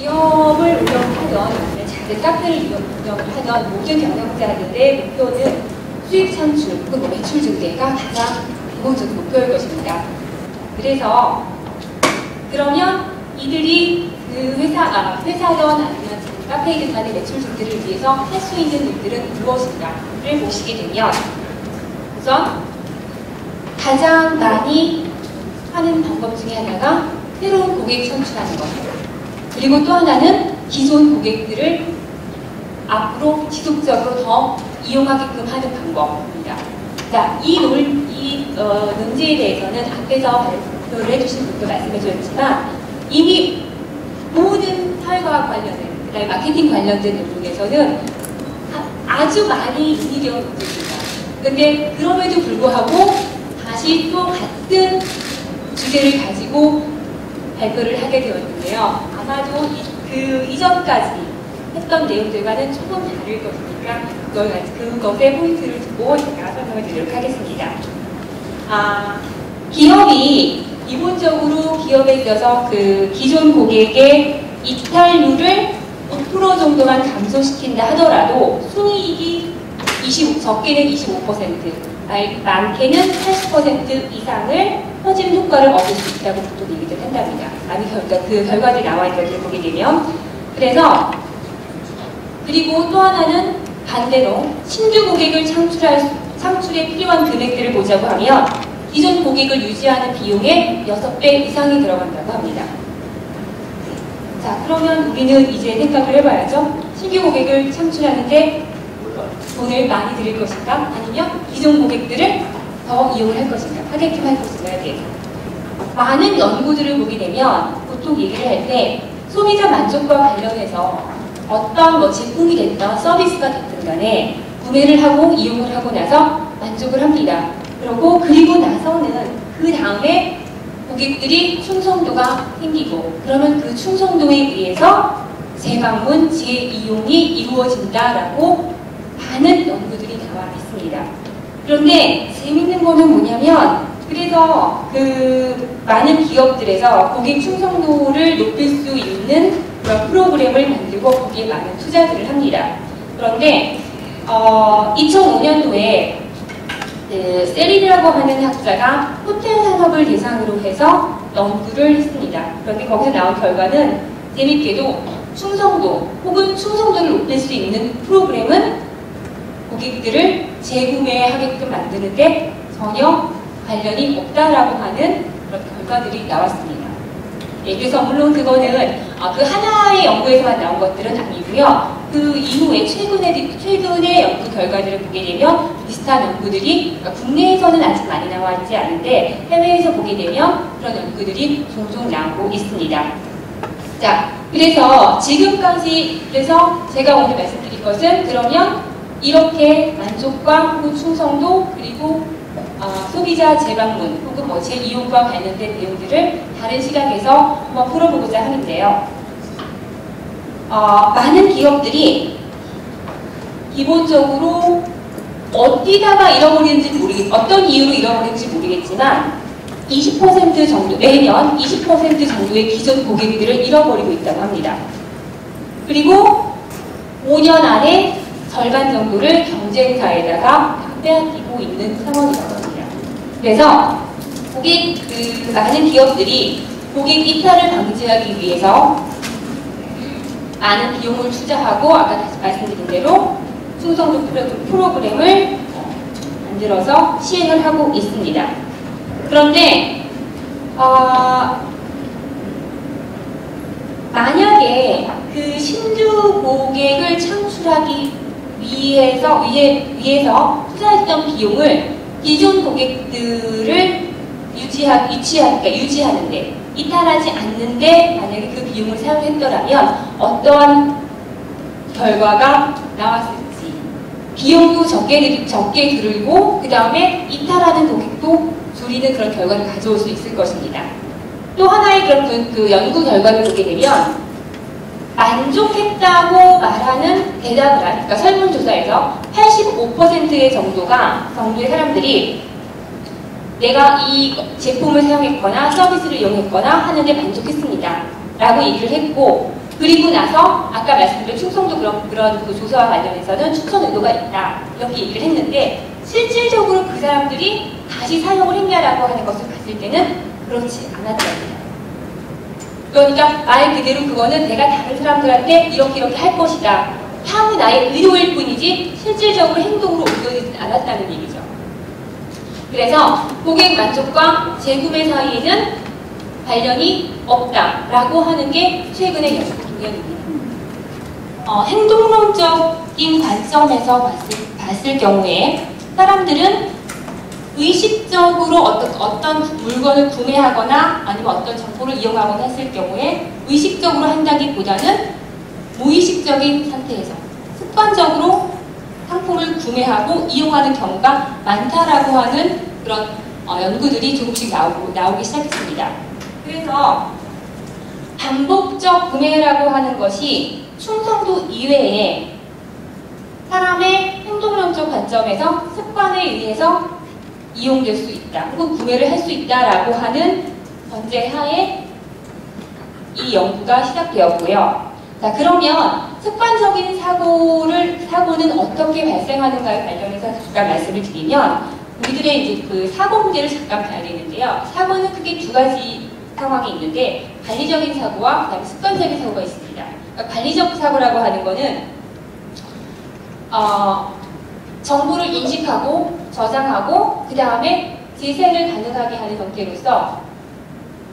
기업을 운영하던, 작은 카페를 운영하던 모든 경영자들의 목표는 수익 창출 혹은 매출 증대가 가장 기본적인 목표일 것입니다. 그래서 그러면 이들이 그 회사든 아니면 카페이든 간의 매출 증대를 위해서 할 수 있는 일들은 무엇인가를 보시게 되면 우선 가장 많이 하는 방법 중에 하나가 새로운 고객 창출하는 것. 그리고 또 하나는 기존 고객들을 앞으로 지속적으로 더 이용하게끔 하는 방법입니다. 자, 이 논지에 대해서는 앞에서 발표를 해주신 분도 말씀해 주셨지만 이미 모든 사회과학 관련된, 그다음에 마케팅 관련된 내용에서는 아주 많이 논의되어 문제입니다. 그런데 그럼에도 불구하고 다시 또 같은 주제를 가지고 발표를 하게 되었는데요. 아마도 그 이전까지 했던 내용들과는 조금 다를 것이니까 그것의 포인트를 두고 제가 설명을 드리도록 하겠습니다. 기업이 기본적으로 기업에 있어서 그 기존 고객의 이탈률을 5% 정도만 감소시킨다 하더라도 순이익이 적게는 25%, 많게는 80% 이상을 퍼지는 효과를 얻을 수 있다고 보통 얘기를 한답니다. 그 결과들이 나와 있는 것을 보게 되면. 그리고 또 하나는 반대로 신규 고객을 창출에 필요한 금액들을 보자고 하면 기존 고객을 유지하는 비용의 6배 이상이 들어간다고 합니다. 자, 그러면 우리는 이제 생각을 해봐야죠. 신규 고객을 창출하는데 돈을 많이 들일 것인가? 아니면 기존 고객들을 더 이용을 할 것인가? 하게끔 할 것인가에 대해서 많은 연구들을 보게 되면 보통 얘기를 할 때 소비자 만족과 관련해서 어떤 제품이 됐든 서비스가 됐든 간에 구매를 하고 이용을 하고 나서 만족을 합니다. 그리고 나서는 그 다음에 고객들이 충성도가 생기고 그러면 그 충성도에 의해서 재방문, 재이용이 이루어진다라고 많은 연구들이 나와 있습니다. 그런데 재밌는 거는 뭐냐면 그래서 그 많은 기업들에서 고객 충성도를 높일 수 있는 그런 프로그램을 만들고 거기에 많은 투자들을 합니다. 그런데 2005년도에 세린이라고 하는 학자가 호텔 산업을 대상으로 해서 연구를 했습니다. 그런데 거기서 나온 결과는 재밌게도 충성도 혹은 충성도를 높일 수 있는 프로그램은 고객들을 재구매하게끔 만드는데 전혀 관련이 없다라고 하는 그런 결과들이 나왔습니다. 그래서 물론 그거는 그 하나의 연구에서만 나온 것들은 아니고요. 그 이후에 최근의 연구 결과들을 보게 되면 비슷한 연구들이 국내에서는 아직 많이 나와 있지 않은데 해외에서 보게 되면 그런 연구들이 종종 나오고 있습니다. 자, 그래서 지금까지 제가 오늘 말씀드릴 것은 그러면 이렇게 만족과 혹은 충성도 그리고 소비자 재방문 혹은 재이용과 관련된 내용들을 다른 시각에서 한번 풀어보고자 하는데요. 많은 기업들이 기본적으로 어디다가 잃어버리는지 어떤 이유로 잃어버리는지 모르겠지만 20% 정도, 매년 20% 정도의 기존 고객들을 잃어버리고 있다고 합니다. 그리고 5년 안에 절반 정도를 경쟁사에다가 빼앗기고 있는 상황이라고 합니다. 그래서 많은 기업들이 고객 이탈을 방지하기 위해서 많은 비용을 투자하고 아까 다시 말씀드린 대로 충성도 프로그램을 만들어서 시행을 하고 있습니다. 그런데 만약에 그 신규 고객을 창출하기 위해서 투자했던 비용을 기존 고객들을 유지하는데 이탈하지 않는데 만약에 그 비용을 사용했더라면 어떠한 결과가 나왔을지 비용도 적게 들고 그 다음에 이탈하는 고객도 줄이는 그런 결과를 가져올 수 있을 것입니다. 또 하나의 그런 연구 결과를 보게 되면 만족했다고 말하는 그러니까 설문조사에서 85%의 정도의 사람들이 내가 이 제품을 사용했거나 서비스를 이용했거나 하는데 만족했습니다 라고 얘기를 했고 그리고 나서 아까 말씀드린 충성도 그런 그 조사와 관련해서는 추천 의도가 있다 이렇게 얘기를 했는데 실질적으로 그 사람들이 다시 사용을 했냐라고 하는 것을 봤을 때는 그렇지 않았답니다. 그러니까 말 그대로 그거는 내가 다른 사람들한테 이렇게 할 것이다 향후 나의 의도일 뿐이지 실질적으로 행동으로 옮겨지지 않았다는 얘기죠. 그래서 고객 만족과 재구매 사이에는 관련이 없다라고 하는 게 최근의 연구 동향입니다. 행동론적인 관점에서 봤을 경우에 사람들은 의식적으로 어떤 물건을 구매하거나 아니면 어떤 정보를 이용하거나 했을 경우에 의식적으로 한다기보다는 무의식적인 상태에서 습관적으로 상품을 구매하고 이용하는 경우가 많다라고 하는 그런 연구들이 조금씩 나오기 시작했습니다. 그래서 반복적 구매라고 하는 것이 충성도 이외에 사람의 행동론적 관점에서 습관에 의해서 이용될 수 있다, 혹은 구매를 할 수 있다라고 하는 전제하에 이 연구가 시작되었고요. 자, 그러면 습관적인 사고는 어떻게 발생하는가에 관련해서 잠깐 말씀을 드리면 우리들의 이제 그 사고 문제를 잠깐 봐야 되는데요. 사고는 크게 두 가지 상황이 있는데 관리적인 사고와 그다음에 습관적인 사고가 있습니다. 그러니까 관리적 사고라고 하는 거는 정보를 인식하고 저장하고 그 다음에 재생을 가능하게 하는 형태로서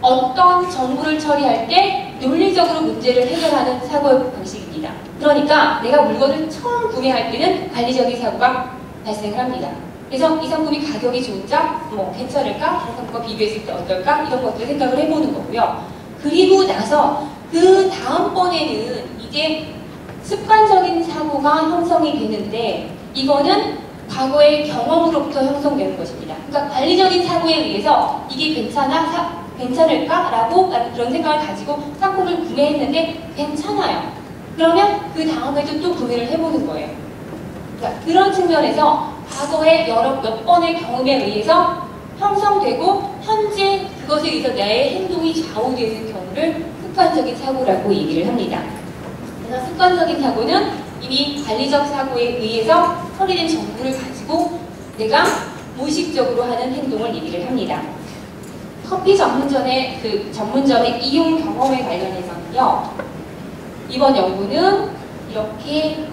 어떤 정보를 처리할 때 논리적으로 문제를 해결하는 사고 방식입니다. 그러니까 내가 물건을 처음 구매할 때는 관리적인 사고가 발생을 합니다. 그래서 이 상품이 가격이 좋을까? 괜찮을까? 다른 상품과 비교했을 때 어떨까? 이런 것들을 생각을 해보는 거고요. 그리고 나서 그 다음번에는 이게 습관적인 사고가 형성이 되는데 이거는 과거의 경험으로부터 형성되는 것입니다. 그러니까 관리적인 사고에 의해서 이게 괜찮을까? 라고 그런 생각을 가지고 상품을 구매했는데 괜찮아요. 그러면 그 다음에도 또 구매를 해보는 거예요. 그러니까 그런 측면에서 과거의 몇 번의 경험에 의해서 형성되고 현재 그것에 의해서 나의 행동이 좌우되는 경우를 습관적인 사고라고 얘기를 합니다. 그래서 습관적인 사고는 이미 관리적 사고에 의해서 처리된 정보를 가지고 내가 무의식적으로 하는 행동을 얘기를 합니다. 커피 전문점의 이용 경험에 관련해서는요. 이번 연구는 이렇게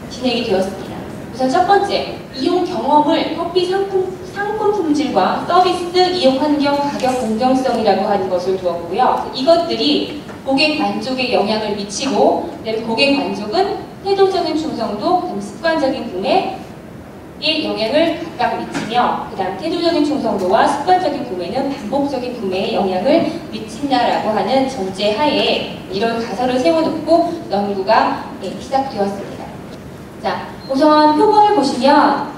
진행이 되었습니다. 우선 첫 번째, 이용 경험을 커피 상품 품질과 서비스, 이용 환경, 가격 공정성이라고 하는 것을 두었고요. 이것들이 고객 만족에 영향을 미치고, 그다음에 고객 만족은 태도적인 충성도, 습관적인 구매에 영향을 각각 미치며, 그다음 태도적인 충성도와 습관적인 구매는 반복적인 구매에 영향을 미친다라고 하는 전제하에 이런 가설을 세워놓고 연구가 시작되었습니다. 자, 우선 표본을 보시면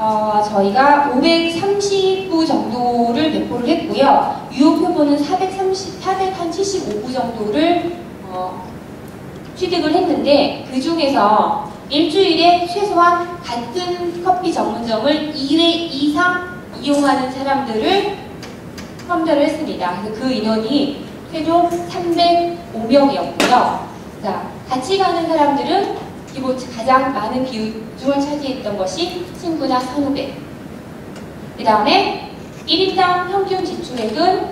저희가 530부 정도를 배포를 했고요. 유효 표본은 475부 정도를 취득을 했는데 그 중에서 일주일에 최소한 같은 커피 전문점을 2회 이상 이용하는 사람들을 선별을 했습니다. 그래서 그 인원이 최종 305명이었고요. 자, 같이 가는 사람들은 가장 많은 비중을 차지했던 것이 친구나 선후배. 그 다음에 1인당 평균 지출액은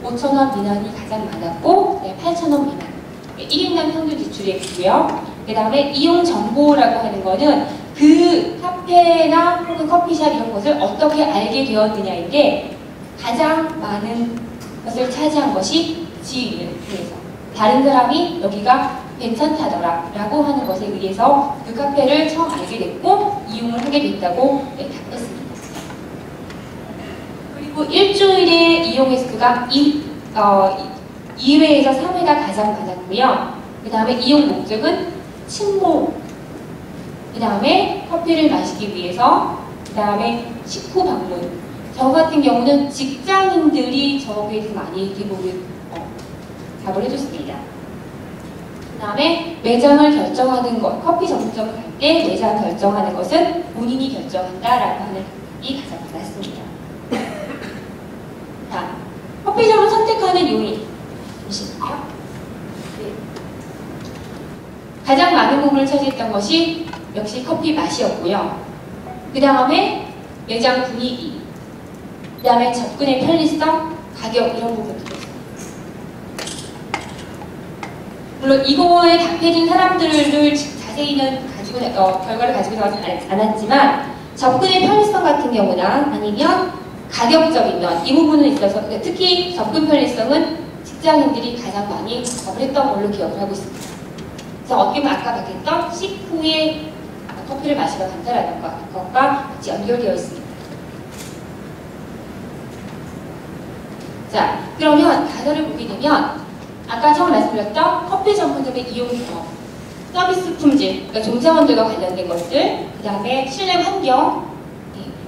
5,000원 미만이 가장 많았고 8,000원 미만. 1인당 평균 지출액이고요. 그 다음에 이용 정보라고 하는 거는 그 카페나 혹은 커피숍 이런 것을 어떻게 알게 되었느냐인데 가장 많은 것을 차지한 것이 지인에서 다른 사람이 여기가 괜찮다더라 라고 하는 것에 의해서 그 카페를 처음 알게 됐고 이용을 하게 됐다고 답했습니다. 그리고 일주일에 이용 횟수가 2회에서 3회가 가장 많았고요. 그 다음에 이용 목적은 친목, 그 다음에 커피를 마시기 위해서, 그 다음에 식후 방문. 저 같은 경우는 직장인들이 저에 대해서 많이 대부분 답을 해줬습니다. 그 다음에 매장을 결정하는 것, 커피 전문점을 갈 때 매장 결정하는 것은 본인이 결정한다라고 하는 답이 가장 많았습니다. 자, 커피점을 선택하는 요인 보실까요? 가장 많은 부분을 차지했던 것이 역시 커피 맛이었고요. 그 다음에 매장 분위기, 그 다음에 접근의 편리성, 가격 이런 부분들이 있어요. 물론 이거에 답해준 사람들을 자세히는 결과를 가지고 나오지 않았지만 접근의 편리성 같은 경우나 아니면 가격적인 면 이 부분에 있어서 특히 접근 편리성은 직장인들이 가장 많이 접을 했던 걸로 기억을 하고 있습니다. 그래서 어떻게 보면 아까 말했던 식후에 커피를 마시러 간다라는 것과 같이 연결되어 있습니다. 자, 그러면 단어를 보게 되면 아까 처음 말씀드렸던 커피 전문점의 이용 경험, 서비스 품질, 그러니까 종사원들과 관련된 것들, 그 다음에 실내 환경,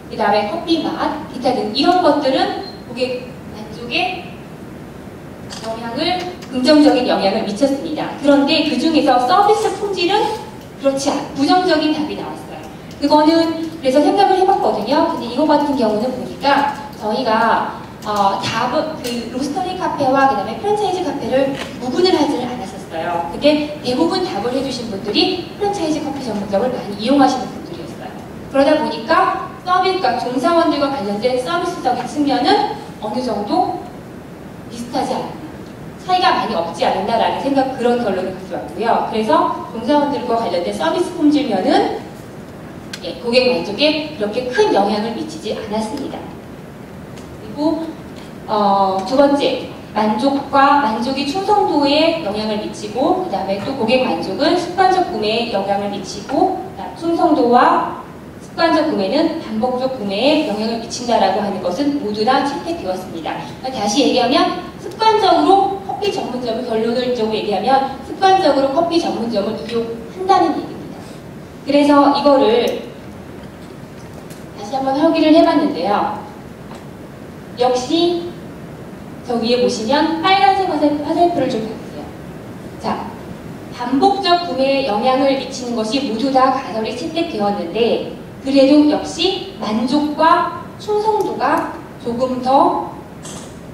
그 다음에 커피 맛, 기타 등 이런 것들은 고객 만족에 긍정적인 영향을 미쳤습니다. 그런데 그 중에서 서비스 품질은 그렇지 않은 부정적인 답이 나왔어요. 그거는 그래서 생각을 해봤거든요. 근데 이거 같은 경우는 보니까 저희가 답은 로스터리 카페와 그 다음에 프랜차이즈 카페를 구분을 하지는 않았었어요. 근데 대부분 답을 해주신 분들이 프랜차이즈 커피 전문점을 많이 이용하시는 분들이었어요. 그러다 보니까 서비스가 종사원들과 관련된 서비스적인 측면은 어느 정도 비슷하지 않나, 차이가 많이 없지 않나라는 생각, 그런 결론을 가져왔고요. 그래서 종사원들과 관련된 서비스 품질면은 고객 만족에 그렇게 큰 영향을 미치지 않았습니다. 그리고 두 번째, 만족이 충성도에 영향을 미치고, 그 다음에 또 고객 만족은 습관적 구매에 영향을 미치고, 충성도와 습관적 구매는 반복적 구매에 영향을 미친다라고 하는 것은 모두 다 채택되었습니다. 다시 얘기하면 습관적으로 커피 전문점을 결론적으로 얘기하면 습관적으로 커피 전문점을 이용한다는 얘기입니다. 그래서 이거를 다시 한번 확인을 해봤는데요. 역시 저 위에 보시면 빨간색 화살표를 좀 봐주세요. 자, 반복적 구매에 영향을 미치는 것이 모두 다 가설이 채택되었는데 그래도 역시 만족과 충성도가 조금 더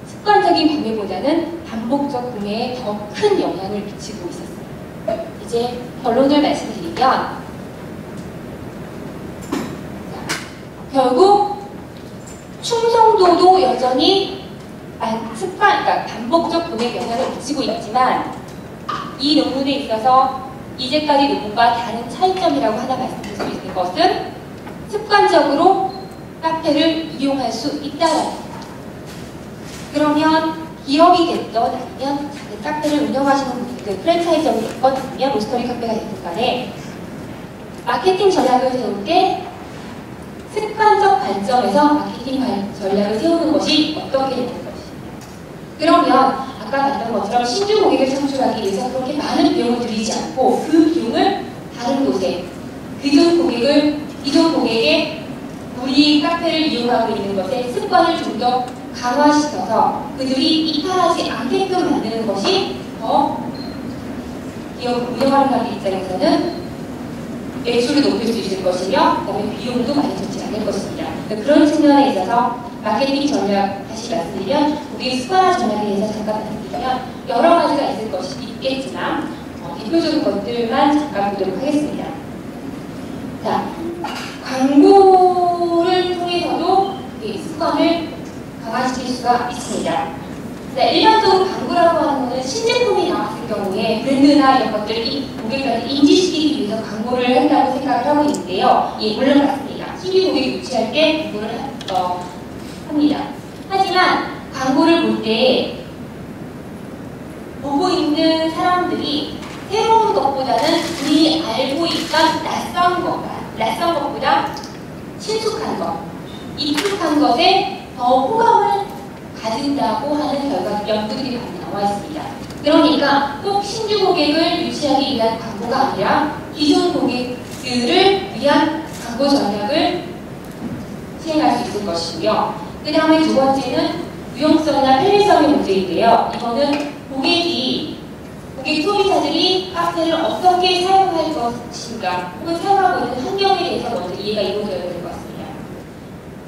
습관적인 구매보다는 반복적 구매에 더 큰 영향을 미치고 있었어요. 이제 결론을 말씀드리면 결국 충성도도 여전히 그러니까 반복적 구매에 영향을 미치고 있지만 이 논문에 있어서 이제까지 논문과 다른 차이점이라고 하나 말씀드릴 수 있는 것은 습관적으로 카페를 이용할 수 있다는 겁니다. 그러면 기업이 됐던 아니면 작은 카페를 운영하시는 분들, 프랜차이즈업이 됐건 아니면 로스터리 카페가 됐든 간에 마케팅 전략을 세울 때 습관적 관점에서 마케팅 전략을 세우는 것이 어떻게 되는 것입니다. 그러면 아까 말한 것처럼 신규 고객을 창출하기 위해서 그렇게 많은 비용을 들이지 않고 그 비용을 다른 곳에 기존 고객의 우리 카페를 이용하고 있는 것에 습관을 좀 더 강화시켜서 그들이 이탈하지 않게끔 만드는 것이 더 기업 운영하는 가게 입장에서는 매출을 높일 수 있을 것이며 그다음에 비용도 많이 들지 않을 것입니다. 그런 측면에 있어서 마케팅 전략, 다시 말씀드리면 우리 습관화 전략에 대해서 잠깐 말씀드리면 여러 가지가 있을 것이 있겠지만 대표적인 것들만 잠깐 보도록 하겠습니다. 자, 광고를 통해서도 이 습관을 강화시킬 수가 있습니다. 자, 일반적으로 광고라고 하는 것은 신제품이 나왔을 경우에 브랜드나 이런 것들을 고객들한테 인지시키기 위해서 광고를 한다고 생각을 하고 있는데요. 예, 물론 맞습니다. 신규 고객이 유치할 때 광고를 합니다. 하지만 광고를 볼 때 보고 있는 사람들이 새로운 것보다는 우리 알고 있던 낯선 것보다 친숙한 것, 익숙한 것에 더 호감을 가진다고 하는 연구들이 많이 나와 있습니다. 그러니까 꼭 신규 고객을 유치하기 위한 광고가 아니라 기존 고객들을 위한 광고 전략을 시행할 수 있을 것이고요. 그 다음에 두 번째는 유용성이나 편리성의 문제인데요. 이거는 고객 소비자들이 카페를 어떻게 사용할 것인가 혹은 사용하고 있는 환경에 대해서 먼저 이해가 이루어져야 될 것 같습니다.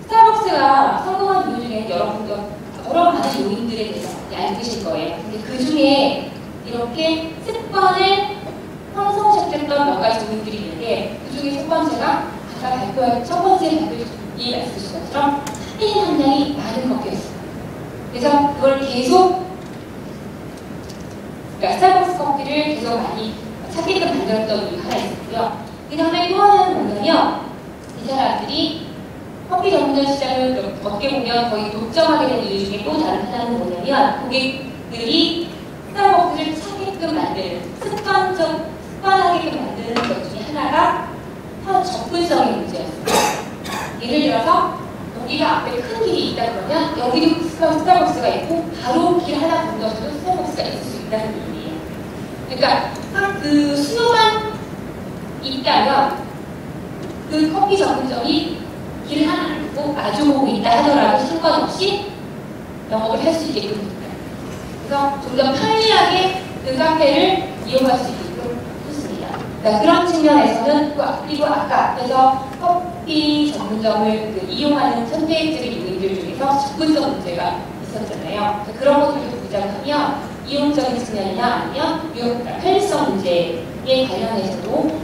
스타벅스가 성공한 이유 중에 여러 많은 요인들에 대해서 알고 계실 거예요. 근데 그 중에 이렇게 습관을 형성시킬 했던 몇 가지 부분들이 있는데 그 중에 첫 번째가 아까 발표한 첫 번째 발표이 말씀주신 것처럼 카페인 함량이 많은 커피였어요. 그래서 그걸 계속 그러니까 스타벅스 커피를 계속 많이 찾게끔 만들었던 이유가 하나 있었고요. 그 다음에 또 하나는 뭐냐면 이 사람들이 커피 전문점 시장을 어떻게 보면 거의 독점하게 된 이유 중에 또 다른 하나는 뭐냐면 고객들이 스타벅스를 찾게끔 만드는 습관하게끔 만드는 것 중에 하나가 접근성의 문제였어요. 예를 들어서 여기가 앞에 큰 길이 있다 그러면 여기도 스타벅스가 있고 바로 길 하나 건너서도 스타벅스가 있을 수 있다는 의미예요. 그러니까 그 수요만 있다면 그 커피 전문점이 길 하나를 두고 마주보고 있다 하더라도 상관없이 영업을 할 수 있게끔 됩니다. 그래서 좀 더 편리하게 그 카페를 이용할 수 있게끔 했습니다. 그러니까 그런 측면에서는 그리고 아까 앞에서 커피 전문점을 이용하는 선택적인 요인들 중에서 접근성 문제가 있었잖아요. 그런 것들도 보장하면 이용적인 측면이나 아니면 편리성 문제에 관련해서도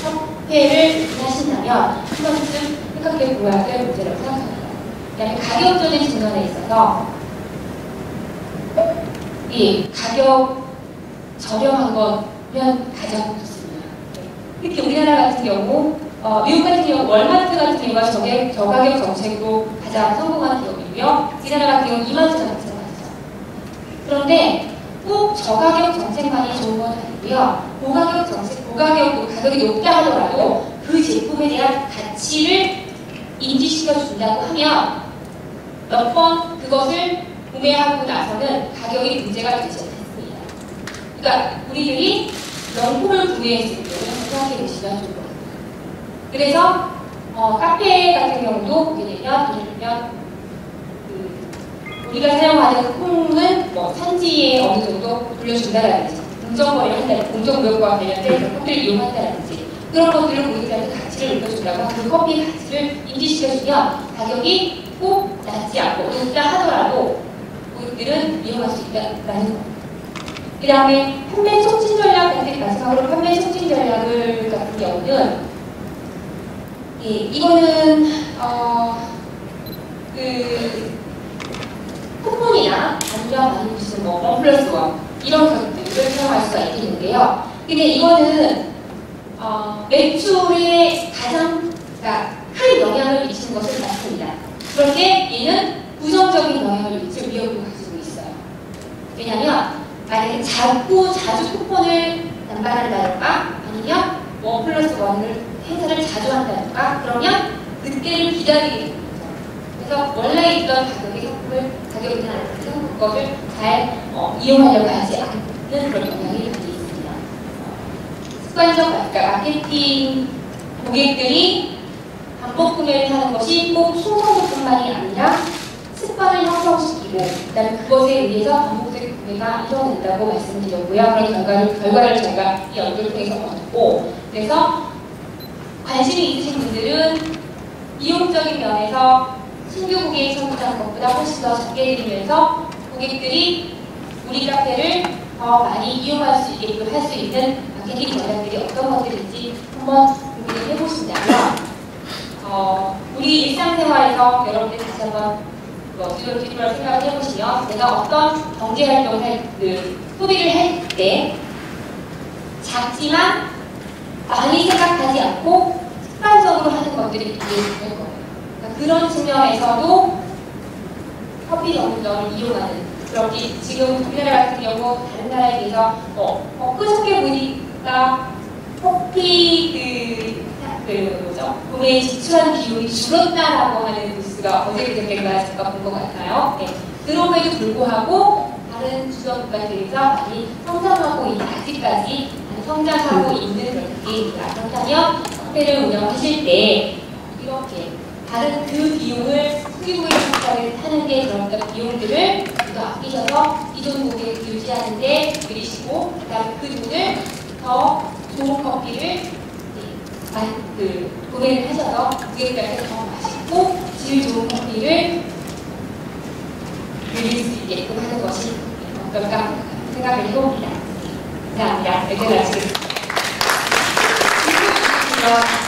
커피를 하신다면 한 번쯤 생각해 보아야 될 문제라고 생각합니다. 그다음에 가격적인 측면에 있어서 가격 저렴한 거면 가장 좋습니다. 특히 우리나라 같은 경우 미국 같은 경우 월마트 같은 경우가 저가격 정책으로 가장 성공한 기업이고요. 우리나라 같은 경우 이마트가 마찬가지죠. 그런데 꼭 저가격 정책만이 좋은 건 아니고요. 고가격 정책, 고가격도 가격이 높다 하더라도 그 제품에 대한 가치를 인지시켜 준다고 하면 몇 번 그것을 구매하고 나서는 가격이 문제가 되지 않습니다. 그러니까 우리들이 명품을 구매했을 때는 생각해 보시면 좋을 것 같아요. 그래서 카페 같은 경우도 보게 되면 예를 들면 우리가 사용하는 콩은 산지에 어느 정도 돌려준다라든지 공정거래를 한다든지 공정무역과 관련된 커피를 이용한다든지 그런 것들을 고객들한테 가치를 높여준다고 하면 그 커피의 가치를 인지시켜주면 가격이 꼭 낮지 않고 높다 하더라도 고객들은 이용할 수 있다라는 겁니다. 그 다음에 판매 촉진 전략 같은 마지막으로 판매 촉진 전략을 같은 경우는 이거는 쿠폰이나 아니면 무슨 원 플러스 원 이런 것들을 사용할 수가 있겠는데요. 근데 이거는 매출에 가장 큰 영향을 미치는 것은 맞습니다. 그런데 얘는 부정적인 영향을 미칠 위험을 가지고 있어요. 왜냐하면 만약에 자주 쿠폰을 남발한다든가 아니면 원 플러스 원을 행사를 자주 한다든가 그러면 그때를 기다리게 됩니다. 그래서 원래 있던 가격이나 그것을 잘 이용하려고 하지 않는 그런 영향이 많이 있습니다. 습관적 마케팅 고객들이 반복 구매를 하는 것이 꼭 순서뿐만이 아니라 습관을 형성시키고 그다음에 그것에 의해서 반복적인 구매가 이루어진다고 말씀드렸고요. 그런 결과를 저희가 이 연구를 통해서 얻고 그래서 관심이 있으신 분들은 이용적인 면에서 신규 고객이 선택하는 것보다 훨씬 더 적게 들이면서 고객들이 우리 카페를 더 많이 이용할 수 있게끔 할 수 있는 마케팅 전략들이 어떤 것들인지 한번 고민을 해보신다면 우리 일상생활에서 여러분들 다시 한번 뒤돌아 생각을 해보시면 내가 어떤 경제활동을 소비를 할 때 작지만 많이 생각하지 않고 습관적으로 하는 것들이 되게 중요할 거예요. 그러니까 그런 측면에서도 커피 전문점을 이용하는 그렇게 지금 우리나라 같은 경우 다른 나라에 비해서 엊그저께 보니까 커피 구매에 지출하는 비용이 줄었다라고 하는 뉴스가 어제 그저께인가 제가 본 것 같아요. 네. 그럼에도 불구하고 다른 주변 국가들에서 많이 성장하고 있는 아직까지 성장하고 있는 그런 기회입니다. 그렇다면 카페를 운영하실 때 이렇게 다른 그 비용을 수익을 하는 게 그런 비용들을 더 아끼셔서 기존 고객 유지하는 데 들이시고 그다음에 그 돈을 더 좋은 커피를 구매를 하셔서 고객들한테 더 맛있고 질 좋은 커피를 드릴 수 있게끔 하는 것이 어떨까 생각을 해봅니다. 감사합니다. 여기서 마치겠습니다. 감사합니다.